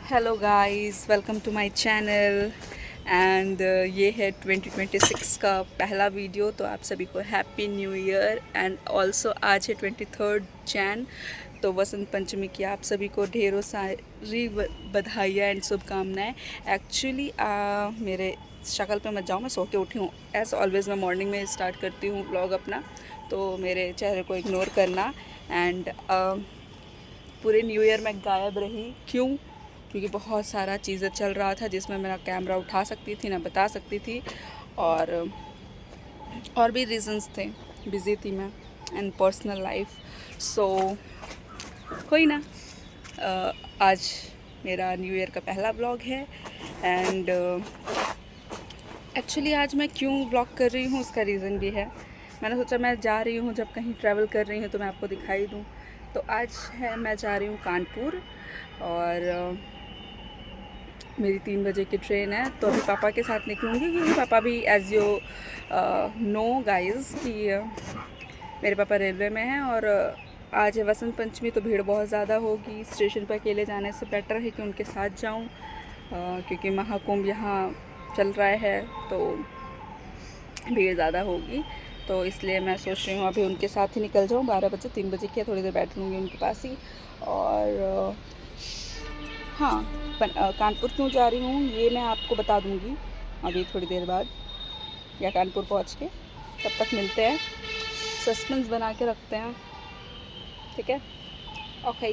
Hello guys, welcome to my channel and ये है 2026 का पहला वीडियो। तो आप सभी को happy new year and also आज है 23 जैन। तो वसंत पंचमी की आप सभी को ढेरों सारी बधाइयाँ एंड शुभकामनाएं। एक्चुअली मेरे शक्ल पे मत जाओ, मैं सो के उठी हूँ। एज़ ऑलवेज़ मैं मॉर्निंग में स्टार्ट करती हूँ व्लॉग अपना, तो मेरे चेहरे को इग्नोर करना। एंड पूरे न्यू ईयर में गायब रही, क्यों? क्योंकि बहुत सारा चीज़ें चल रहा था जिसमें मेरा कैमरा उठा सकती थी ना बता सकती थी, और भी रीजंस थे, बिज़ी थी मैं एंड पर्सनल लाइफ। सो कोई ना, आज मेरा न्यू ईयर का पहला ब्लॉग है। एंड एक्चुअली आज मैं क्यों ब्लॉग कर रही हूँ उसका रीज़न भी है। मैंने सोचा मैं जा रही हूँ, जब कहीं ट्रैवल कर रही हूँ तो मैं आपको दिखाई दूँ। तो आज है, मैं जा रही हूँ कानपुर और मेरी 3 बजे की ट्रेन है। तो अभी पापा के साथ निकलूँगी क्योंकि पापा भी एज़ यू नो गाइस कि मेरे पापा रेलवे में हैं और आज है वसंत पंचमी, तो भीड़ बहुत ज़्यादा होगी। स्टेशन पर अकेले जाने से बेटर है कि उनके साथ जाऊँ, क्योंकि महाकुंभ यहाँ चल रहा है तो भीड़ ज़्यादा होगी। तो इसलिए मैं सोच रही हूँ अभी उनके साथ ही निकल जाऊँ। 12 बजे, 3 बजे की थोड़ी देर बैठ लूँगी उनके पास ही। और हाँ, कानपुर क्यों जा रही हूँ ये मैं आपको बता दूँगी अभी थोड़ी देर बाद, या कानपुर पहुँच के। तब तक मिलते हैं, सस्पेंस बना के रखते हैं, ठीक है? ओके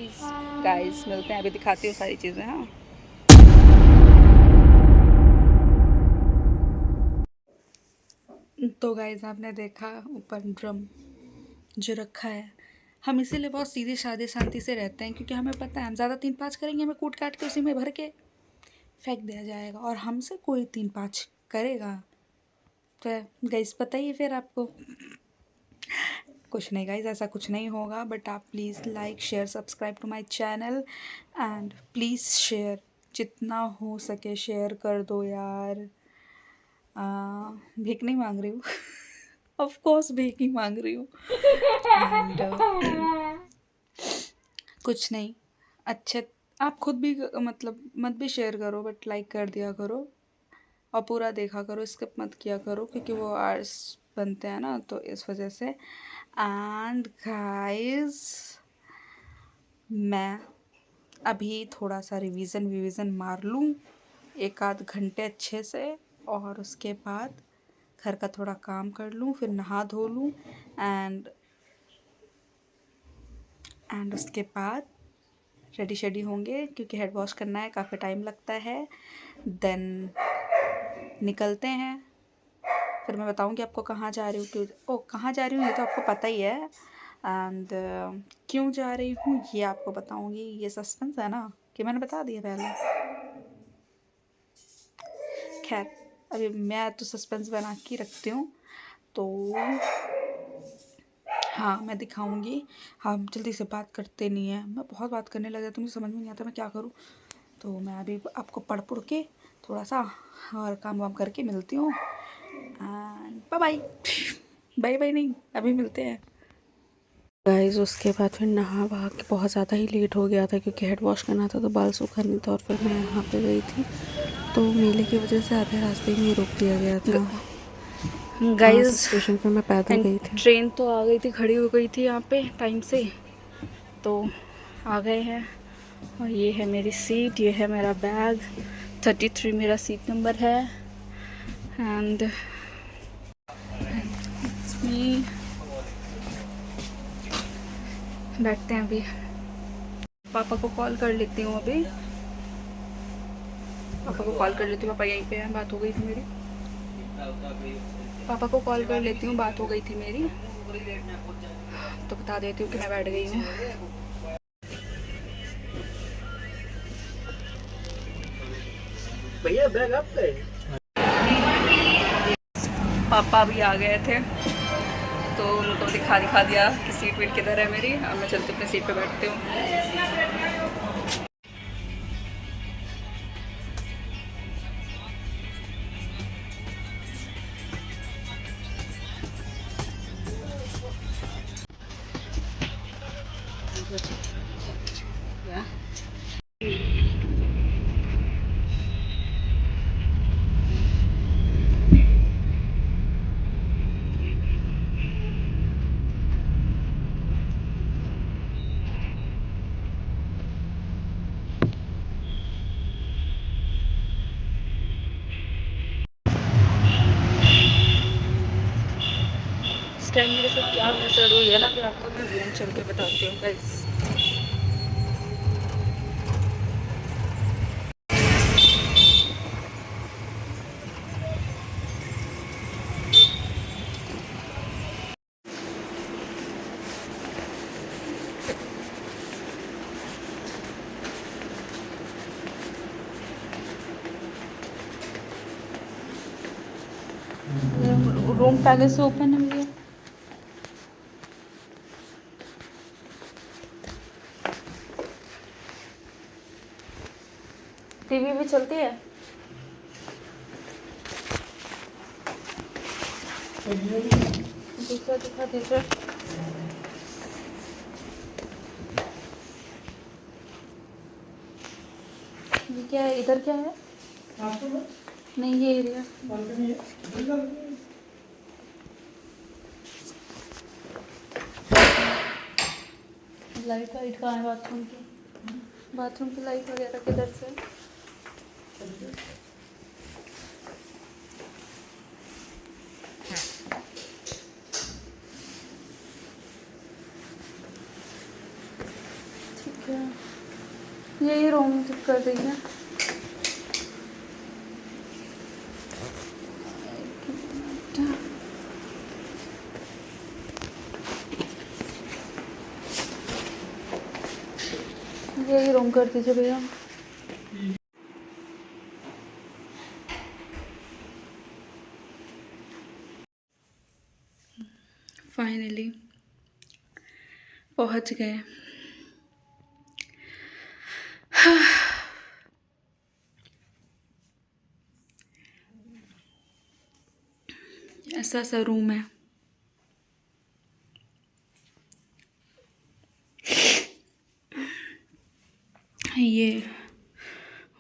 गाइस, मिलते हैं, अभी दिखाती हूँ सारी चीज़ें। हाँ, तो गाइस आपने देखा ऊपर ड्रम जो रखा है, हम इसीलिए बहुत सीधे साधे शांति से रहते हैं, क्योंकि हमें पता है हम ज़्यादा 3-5 करेंगे, हमें कूट काट के उसी में भर के फेंक दिया जाएगा और हमसे कोई 3-5 करेगा तो गाइस पता ही है फिर आपको। कुछ नहीं गाइस, ऐसा कुछ नहीं होगा, बट आप please like share subscribe to my channel and please share, जितना हो सके शेयर कर दो यार। भीख नहीं मांग रही हूँ ऑफ कोर्स भीख ही मांग रही हूँ। एंड कुछ नहीं, अच्छे आप खुद भी मतलब मत भी शेयर करो, बट लाइक कर दिया करो और पूरा देखा करो, स्किप मत किया करो, क्योंकि वो आर्ट्स बनते हैं ना, तो इस वजह से। एंड गाइस मैं अभी थोड़ा सा रिवीजन मार लूँ 1-आध घंटे अच्छे से, और उसके बाद घर का थोड़ा काम कर लूँ, फिर नहा धो लूँ एंड उसके बाद रेडी शेडी होंगे, क्योंकि हेड वॉश करना है, काफ़ी टाइम लगता है। देन निकलते हैं, फिर मैं बताऊंगी आपको कहाँ जा रही हूँ, क्यों कहाँ जा रही हूँ ये तो आपको पता ही है। एंड क्यों जा रही हूँ ये आपको बताऊंगी, ये सस्पेंस है ना कि मैंने बता दिया पहले। खैर अभी मैं तो सस्पेंस बना के रखती हूँ, तो हाँ मैं दिखाऊंगी। हम जल्दी से बात करते नहीं हैं, मैं बहुत बात करने लग जाती हूँ, मुझे समझ में नहीं आता मैं क्या करूँ। तो मैं अभी आपको पढ़ के थोड़ा सा और काम वाम करके मिलती हूँ। And bye bye, bye bye नहीं, अभी मिलते हैं गाइस। उसके बाद फिर नहा वहा के बहुत ज़्यादा ही लेट हो गया था, क्योंकि हेड वॉश करना था तो बाल सूखा नहीं था, और फिर मैं यहाँ पे गई थी तो मेले की वजह से आधे रास्ते में ही रोक दिया गया था गाइस। स्टेशन पे मैं पैदल गई थी, ट्रेन तो आ गई थी, खड़ी हो गई थी यहाँ पे टाइम से, तो आ गए हैं। और ये है मेरी सीट, ये है मेरा बैग, 33 मेरा सीट नंबर है। एंड इट्स मी, बैठते हैं अभी। पापा को कॉल कर लेती हूँ अभी, पापा को कॉल कर लेती हूँ, पापा यहीं पे हैं, बात हो गई थी मेरी। पापा को कॉल कर लेती हूँ, बात हो गई थी मेरी, तो बता देती हूँ कि मैं बैठ गई हूँ। भैया बैग आप पे, पापा भी आ गए थे तो उनको दिखा दिया कि सीट वीट किधर है मेरी। अब मैं चलती अपनी सीट पे बैठती हूँ। टाइम मेरे साथ क्या मिसअड हुई है ना कि आपको मैं रूम चल के बताती हूँ गाइस। रूम पहले से ओपन है भैया। टीवी भी चलती है। दूसरा दिखा दीजिए। ये क्या है, इधर क्या है? नहीं, ये एरिया लाइट वाइट कहाँ है बाथरूम की? बाथरूम की लाइट वगैरह किधर से? ठीक है, यही रूम ठीक कर देंगे। यही रूम कर दीजिए भैया। फाइनली पहुंच गए। ऐसा सा रूम है। ये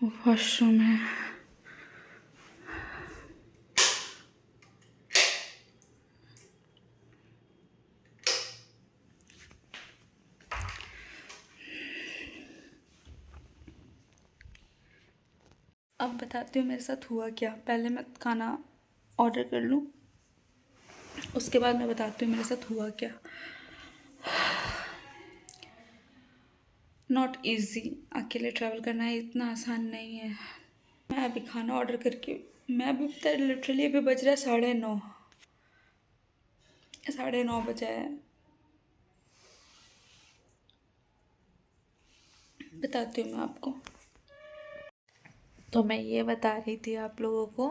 वॉशरूम है। अब बताती हूँ मेरे साथ हुआ क्या। पहले मैं खाना ऑर्डर कर लूँ, उसके बाद मैं बताती हूँ मेरे साथ हुआ क्या। नॉट इजी, अकेले ट्रैवल करना इतना आसान नहीं है। मैं अभी खाना ऑर्डर करके, मैं अभी पता है लिटरली अभी बज रहा है 9:30, 9:30 बजा है। बताती हूँ मैं आपको। तो मैं ये बता रही थी आप लोगों को,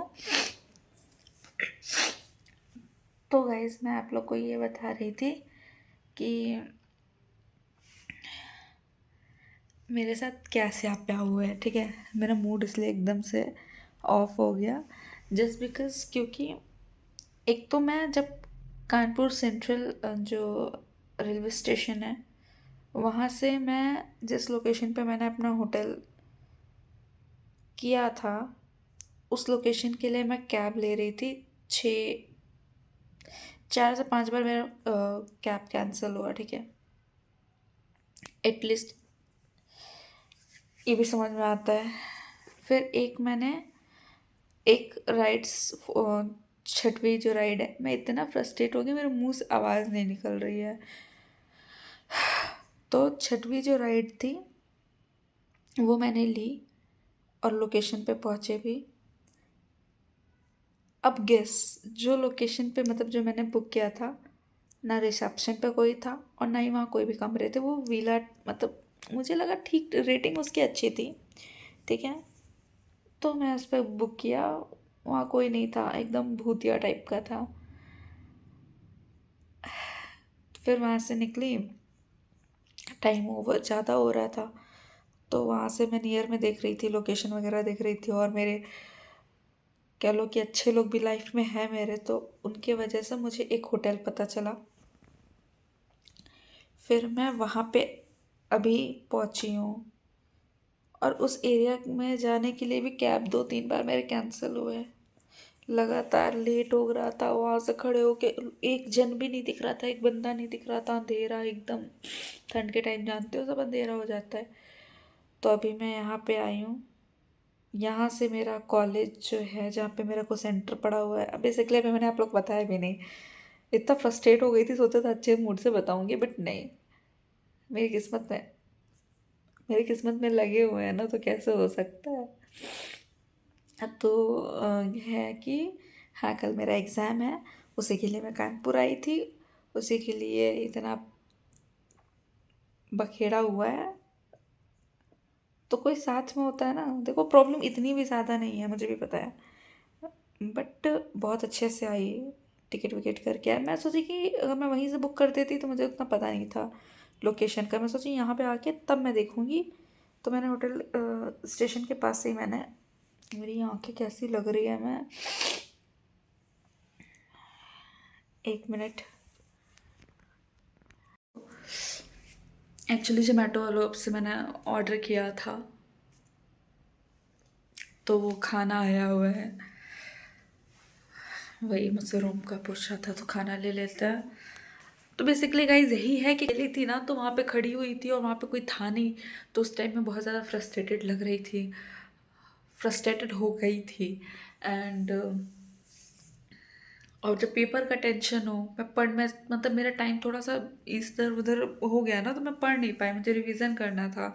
तो गाइस मैं आप लोग को ये बता रही थी कि मेरे साथ क्या स्याप्या हुआ है। ठीक है, मेरा मूड इसलिए एकदम से ऑफ हो गया जस्ट बिकॉज, क्योंकि एक तो मैं जब कानपुर सेंट्रल जो रेलवे स्टेशन है वहाँ से मैं जिस लोकेशन पे मैंने अपना होटल किया था उस लोकेशन के लिए मैं कैब ले रही थी। 4 से 5 बार मेरा कैब कैंसिल हुआ। ठीक है, एटलीस्ट ये भी समझ में आता है। फिर एक राइड्स, 6वीं जो राइड है, मैं इतना फ्रस्ट्रेट हो गई मेरे मुंह से आवाज़ नहीं निकल रही है। तो 6वीं जो राइड थी वो मैंने ली और लोकेशन पे पहुँचे भी। अब गेस, जो लोकेशन पे मतलब जो मैंने बुक किया था, ना रिसेप्शन पे कोई था और ना ही वहाँ कोई भी कमरे थे। वो विला, मतलब मुझे लगा ठीक रेटिंग उसकी अच्छी थी। ठीक है, तो मैं उस पर बुक किया, वहाँ कोई नहीं था, एकदम भूतिया टाइप का था। फिर वहाँ से निकली, टाइम ओवर ज़्यादा हो रहा था, तो वहाँ से मैं नियर में देख रही थी, लोकेशन वगैरह देख रही थी। और मेरे कह लो कि अच्छे लोग भी लाइफ में हैं मेरे, तो उनके वजह से मुझे एक होटल पता चला। फिर मैं वहाँ पे अभी पहुँची हूँ और उस एरिया में जाने के लिए भी कैब 2-3 बार मेरे कैंसिल हुए। लगातार लेट हो रहा था, वहाँ से खड़े होके एक जन भी नहीं दिख रहा था, एक बंदा नहीं दिख रहा था, अंधेरा एकदम। ठंड के टाइम जानते हो सब अंधेरा हो जाता है। तो अभी मैं यहाँ पे आई हूँ। यहाँ से मेरा कॉलेज जो है, जहाँ पे मेरा को सेंटर पड़ा हुआ है, बेसिकली अभी मैंने आप लोग को बताया भी नहीं, इतना फ्रस्ट्रेट हो गई थी, सोचा था अच्छे मूड से बताऊंगी, बट नहीं, मेरी किस्मत में मेरी किस्मत में लगे हुए हैं ना, तो कैसे हो सकता है। अब तो यह है कि हाँ, कल मेरा एग्ज़ाम है, उसी के लिए मैं कानपुर आई थी, उसी के लिए इतना बखेड़ा हुआ है। तो कोई साथ में होता है ना, देखो प्रॉब्लम इतनी भी ज़्यादा नहीं है, मुझे भी पता है, बट बहुत अच्छे से आई, टिकट विकेट करके आई। मैं सोची कि अगर मैं वहीं से बुक कर देती तो मुझे उतना पता नहीं था लोकेशन का, मैं सोची यहाँ पे आके तब मैं देखूँगी। तो मैंने होटल स्टेशन के पास से ही मैंने, मेरी आँखें कैसी लग रही है, मैं 1 मिनट, एक्चुअली जोमेटो वालों से मैंने ऑर्डर किया था, तो वो खाना आया हुआ है, वही मुझसे रूम का पूछा था, तो खाना ले लेता है। तो बेसिकली गाइज यही है कि गई थी ना, तो वहाँ पे खड़ी हुई थी और वहाँ पे कोई था नहीं, तो उस टाइम में बहुत ज़्यादा फ्रस्ट्रेटेड लग रही थी, फ्रस्ट्रेटेड हो गई थी। एंड और जब पेपर का टेंशन हो, मैं मतलब मेरा टाइम थोड़ा सा इधर उधर हो गया ना, तो मैं पढ़ नहीं पाई, मुझे रिवीजन करना था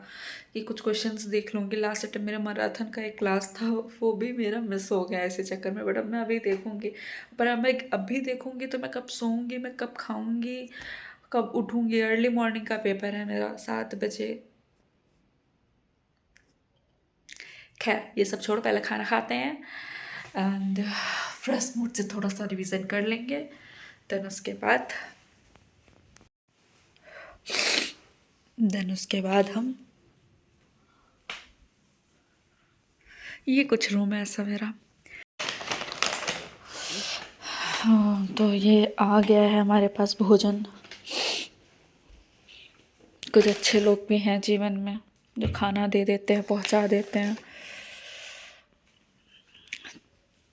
कि कुछ क्वेश्चंस देख लूँगी। लास्ट टाइम मेरा मैराथन का एक क्लास था, वो भी मेरा मिस हो गया ऐसे चक्कर में, बट अब मैं अभी देखूँगी। पर अब मैं अभी देखूँगी तो मैं कब सोऊंगी, मैं कब खाऊंगी, कब उठूँगी। अर्ली मॉर्निंग का पेपर है मेरा 7 बजे। खैर ये सब छोड़ो, पहले खाना खाते हैं एंड फ्रेश मूड से थोड़ा सा रिवीजन कर लेंगे, देन उसके बाद हम, ये कुछ रूम है ऐसा मेरा। हाँ, तो ये आ गया है हमारे पास भोजन। कुछ अच्छे लोग भी हैं जीवन में जो खाना दे देते हैं, पहुंचा देते हैं।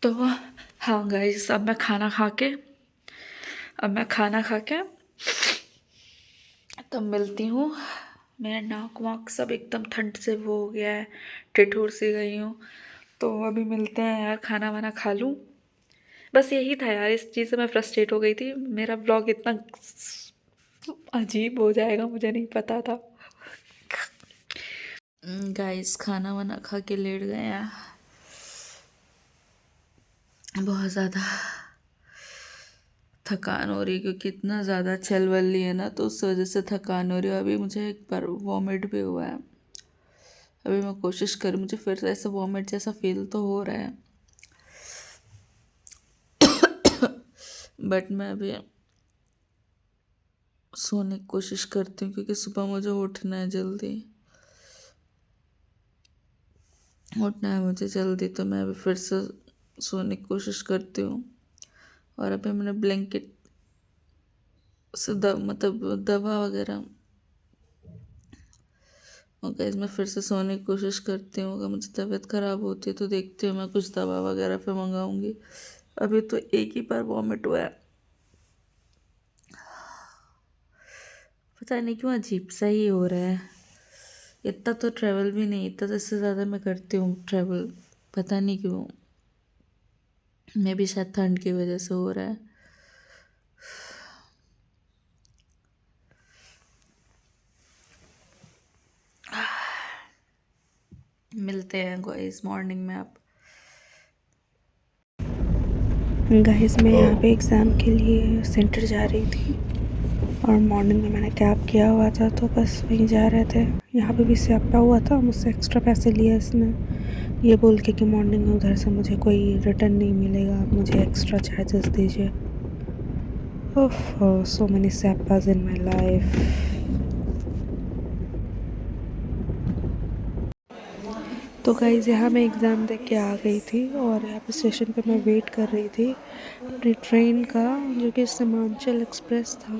तो हाँ गाइस, अब मैं खाना खा के तब मिलती हूँ। मेरा नाक वाक सब एकदम ठंड से वो हो गया है, ठिठुर सी गई हूँ। तो अभी मिलते हैं यार, खाना वाना खा लूँ। बस यही था यार, इस चीज़ से मैं फ्रस्ट्रेट हो गई थी। मेरा ब्लॉग इतना अजीब हो जाएगा मुझे नहीं पता था। गाइस खाना वाना खा के लेट गए हैं, बहुत ज़्यादा थकान हो रही है, क्योंकि इतना ज़्यादा चल वल ली है ना, तो उस वजह से थकान हो रही है। अभी मुझे एक बार वॉमिट भी हुआ है, अभी मैं कोशिश करूँ, मुझे फिर से ऐसा वॉमिट जैसा फील तो हो रहा है, बट मैं अभी सोने की कोशिश करती हूँ, क्योंकि सुबह मुझे उठना है जल्दी, तो मैं अभी फिर से सोने की कोशिश करती हूँ। और अभी मैंने ब्लैंकेट से मतलब दवा वगैरह, और गाइस मैं फिर से सोने की कोशिश करती हूँ। अगर मुझे तबीयत ख़राब होती है तो देखती हूँ, मैं कुछ दवा वगैरह फिर मंगाऊंगी। अभी तो एक ही बार वॉमिट हुआ है, पता नहीं क्यों अजीब सा ही हो रहा है। इतना तो ट्रैवल भी नहीं, इतना तो इससे ज़्यादा मैं करती हूँ ट्रैवल, पता नहीं क्यों, मे भी शायद ठंड की वजह से हो रहा है। मिलते हैं गाइस मॉर्निंग में आप। गाइस मैं यहाँ पे एग्ज़ाम के लिए सेंटर जा रही थी, और मॉर्निंग में मैंने कैब किया हुआ था, तो बस वहीं जा रहे थे। यहाँ पे भी स्यापा हुआ था, मुझसे एक्स्ट्रा पैसे लिए इसने, ये बोल के कि मॉर्निंग में उधर से मुझे कोई रिटर्न नहीं मिलेगा, आप मुझे एक्स्ट्रा चार्जेस दीजिए। ओह, सो मेनी स्यापाज इन माई लाइफ। तो गाइज़ यहाँ मैं एग्ज़ाम दे के आ गई थी, और यहाँ पे स्टेशन पे मैं वेट कर रही थी अपनी ट्रेन का, जो कि सीमांचल एक्सप्रेस था।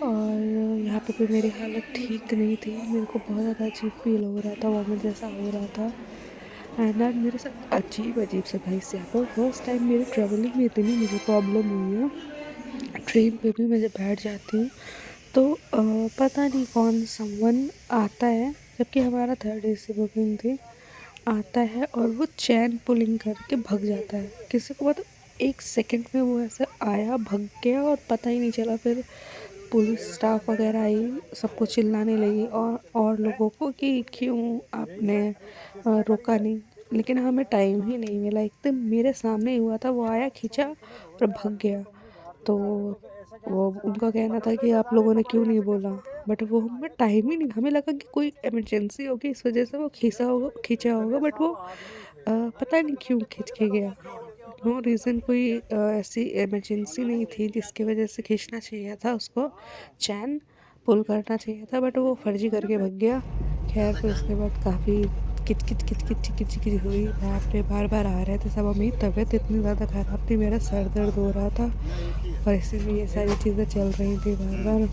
और यहाँ पे भी मेरी हालत ठीक नहीं थी, मेरे को बहुत ज़्यादा अजीब फील हो रहा था, वॉमिट जैसा हो रहा था। एंड यार मेरे साथ अजीब अजीब से भाई से यहाँ फर्स्ट टाइम मेरी ट्रैवलिंग में इतनी मुझे प्रॉब्लम हुई है। ट्रेन पे भी मैं जब बैठ जाती हूँ तो पता नहीं कौन समवन आता है, जबकि हमारा 3rd AC बुकिंग थी, आता है और वो चैन पुलिंग करके भग जाता है। किसी को एक सेकंड में वो ऐसे आया, भग गया और पता ही नहीं चला। फिर पुलिस स्टाफ वगैरह आई, सबको चिल्लाने लगी और लोगों को कि क्यों आपने रोका नहीं। लेकिन हमें टाइम ही नहीं मिला, एकदम मेरे सामने ही हुआ था, वो आया, खींचा और भग गया। तो वो उनका कहना था कि आप लोगों ने क्यों नहीं बोला, बट वो हमें टाइम ही नहीं, हमें लगा कि कोई इमरजेंसी होगी इस वजह से वो खींचा होगा, बट वो पता नहीं क्यों खींच के गया। नो रीज़न, कोई ऐसी इमरजेंसी नहीं थी जिसकी वजह से खींचना चाहिए था उसको, चैन पुल करना चाहिए था, बट वो फर्जी करके भग गया। खैर फिर उसके बाद काफ़ी किच किच किच किच किच किच हुई, बाप रे, बार बार आ रहे थे सब। मेरी तबीयत इतनी ज़्यादा ख़राब थी, मेरा सर दर्द हो रहा था और इसीलिए ये सारी चीज़ें चल रही थी बार बार।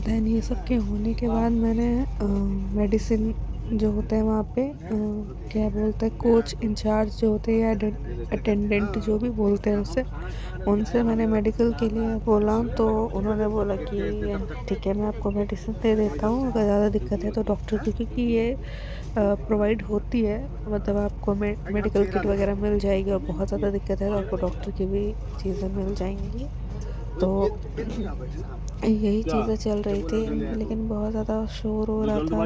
दैन ये सब के होने के बाद मैंने मेडिसिन जो होते हैं वहाँ पे क्या बोलते हैं, कोच इंचार्ज जो होते हैं या अटेंडेंट जो भी बोलते हैं उससे, उनसे मैंने मेडिकल के लिए बोला। तो उन्होंने बोला कि ठीक है, मैं आपको मेडिसिन दे देता हूँ, अगर ज़्यादा दिक्कत है तो डॉक्टर की, क्योंकि ये प्रोवाइड होती है, मतलब आपको मेडिकल किट वगैरह मिल जाएगी, और बहुत ज़्यादा दिक्कत है तो आपको डॉक्टर की भी चीज़ें मिल जाएंगी। तो यही चीज़ें चल रही थी, लेकिन बहुत ज़्यादा शोर हो रहा था,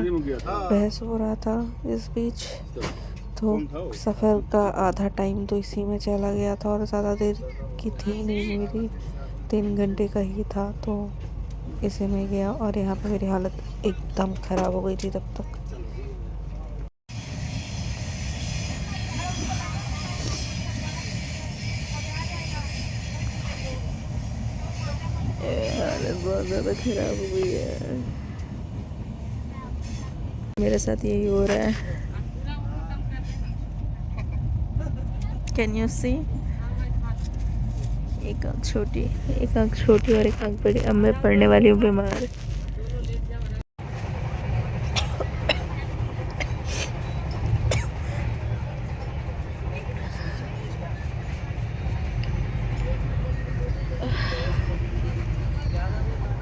बहस हो रहा था इस बीच। तो सफ़र का आधा टाइम तो इसी में चला गया था, और ज़्यादा देर की थी नहीं मेरी, 3 घंटे का ही था, तो इसी में गया। और यहाँ पे मेरी हालत एकदम ख़राब हो गई थी तब तक। हालत बहुत ज़्यादा ख़राब हो गई है, मेरे साथ यही हो रहा है। कैन यू सी, एक आँख छोटी, एक आँख छोटी और एक आँख बड़ी। अब मैं पढ़ने वाली हूँ बीमार।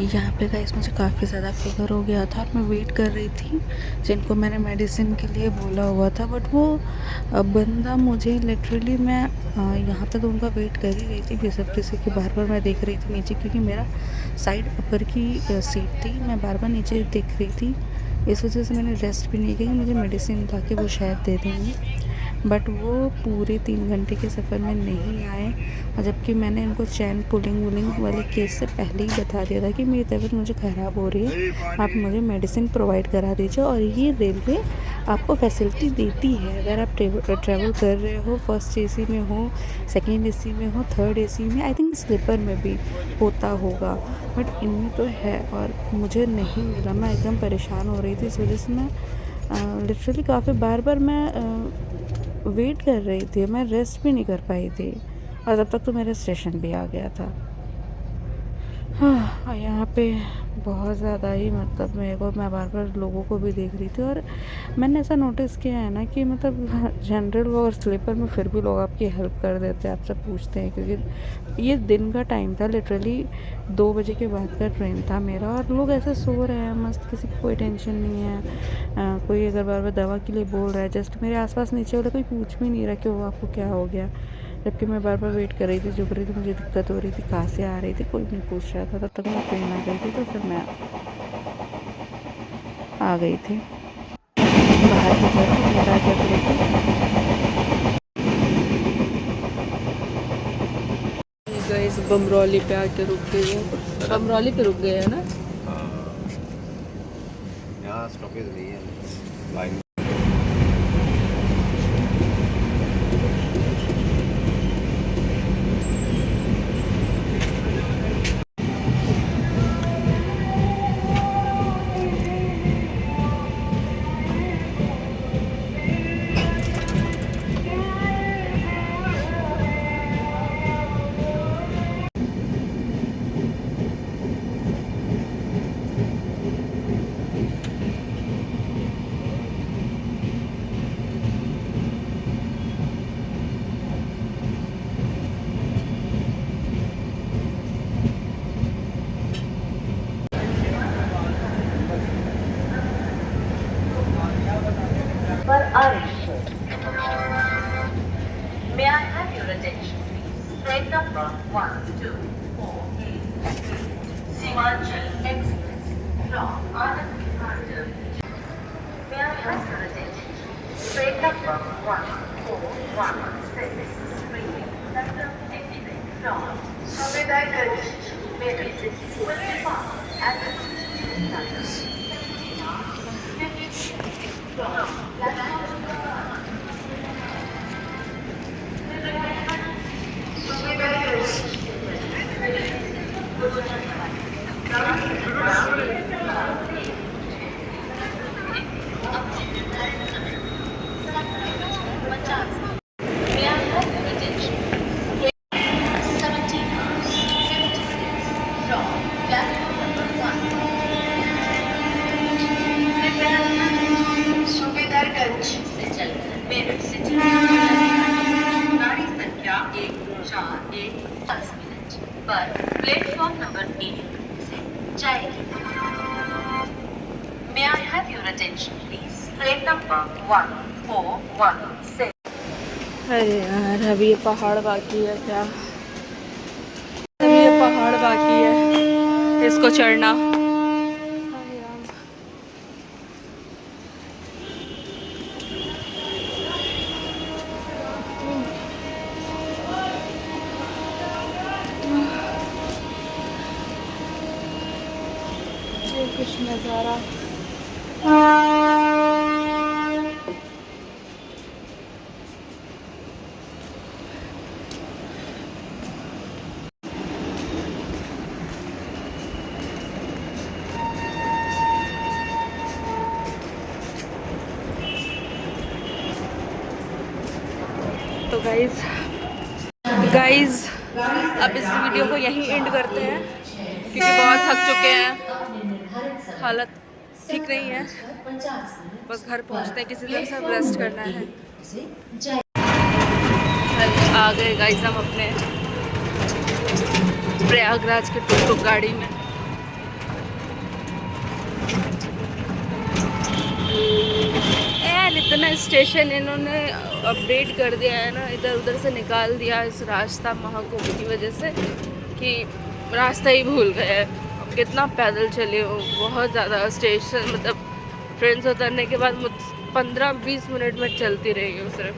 यहाँ पे गाइस मुझे काफ़ी ज़्यादा फीवर हो गया था, और मैं वेट कर रही थी जिनको मैंने मेडिसिन के लिए बोला हुआ था, बट वो बंदा मुझे लिटरली, मैं यहाँ पे तो उनका वेट कर ही रही थी बेसब्री से, कि बार बार मैं देख रही थी नीचे, क्योंकि मेरा साइड अपर की सीट थी, मैं बार बार नीचे देख रही थी। इस वजह से मैंने रेस्ट भी नहीं किया, मुझे मेडिसिन ला के वो शायद दे देंगे, बट वो पूरे 3 घंटे के सफ़र में नहीं आए। और जबकि मैंने इनको चैन पुलिंग वुलिंग वाले केस से पहले ही बता दिया था कि मेरी तबीयत मुझे ख़राब हो रही है, आप मुझे मेडिसिन प्रोवाइड करा दीजिए। और ये रेलवे आपको फैसिलिटी देती है, अगर आप ट्रैवल कर रहे हो, फर्स्ट एसी में हो, सेकेंड एसी में हो, थर्ड एसी में, आई थिंक स्लीपर में भी होता होगा, बट इनमें तो है, और मुझे नहीं मिला। मैं एकदम परेशान हो रही थी, इस वजह से मैं लिटरली काफ़ी बार बार मैं वेट कर रही थी, मैं रेस्ट भी नहीं कर पाई थी, और तब तक तो मेरा स्टेशन भी आ गया था। हाँ, यहाँ पे बहुत ज़्यादा ही, मतलब मेरे को, मैं बार बार लोगों को भी देख रही थी, और मैंने ऐसा नोटिस किया है ना कि मतलब जनरल और स्लीपर में फिर भी लोग आपकी हेल्प कर देते हैं, आपसे पूछते हैं, क्योंकि ये दिन का टाइम था, लिटरली 2 बजे के बाद का ट्रेन था मेरा, और लोग ऐसे सो रहे हैं मस्त, किसी को कोई टेंशन नहीं है। कोई अगर बार बार दवा के लिए बोल रहा है, जस्ट मेरे आसपास नीचे वाले कोई पूछ भी नहीं रहा कि वो आपको क्या हो गया, जबकि मैं बार बार वेट कर रही थी, झुक रही थी, मुझे दिक्कत हो रही थी, कहाँ से आ रही थी, कोई नहीं पूछ रहा था। तब तक मैं ट्रेन आ गई थी, तो फिर मैं आ गई थी बाहर की तरफ, मेरा जब इस बमरौली पे आके रुक गई है, बमरौली पे रुक गए है ना। यहाँ स्टॉपेज नहीं है, लाइन। पर आ रही है। May I have your attention? Subedarganj से चलकर मेरठ सिटी गाड़ी संख्या 141 पर प्लेटफॉर्म नंबर 1 से जाएगी. May I have your attention please? Train number 1416. अरे यार अभी ये पहाड़ बाकी है क्या? अभी ये पहाड़ बाकी है इसको चढ़ना. अरे यार. ये कुछ नज़ारा. तो गाइज़ अब इस वीडियो को यहीं एंड करते हैं क्योंकि बहुत थक चुके हैं. हालत ठीक नहीं है. बस घर पहुंचते हैं किसी तरह से रेस्ट करना है. आ गए गाइज़ हम अपने प्रयागराज के टुक गाड़ी में. यार इतना स्टेशन इन्होंने अपडेट कर दिया है ना, इधर उधर से निकाल दिया इस रास्ता महाकुंभ की वजह से कि रास्ता ही भूल गए. अब कितना पैदल चले हो, बहुत ज़्यादा स्टेशन मतलब ट्रेन से उतरने के बाद 15-20 मिनट में चलती रही हूँ सिर्फ.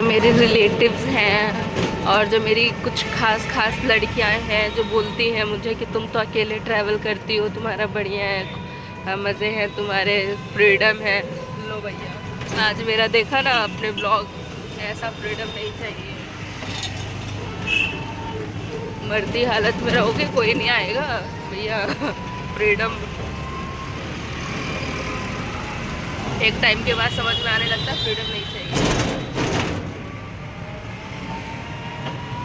मेरे रिलेटिव्स हैं और जो मेरी कुछ खास लड़कियां हैं जो बोलती हैं मुझे कि तुम तो अकेले ट्रैवल करती हो, तुम्हारा बढ़िया है, मज़े हैं तुम्हारे, फ्रीडम है. लो भैया आज मेरा देखा ना अपने ब्लॉग, ऐसा फ्रीडम नहीं चाहिए. मर्दी हालत में रहोगे कोई नहीं आएगा भैया. फ्रीडम एक टाइम के बाद समझ में आने लगता, फ्रीडम नहीं चाहिए.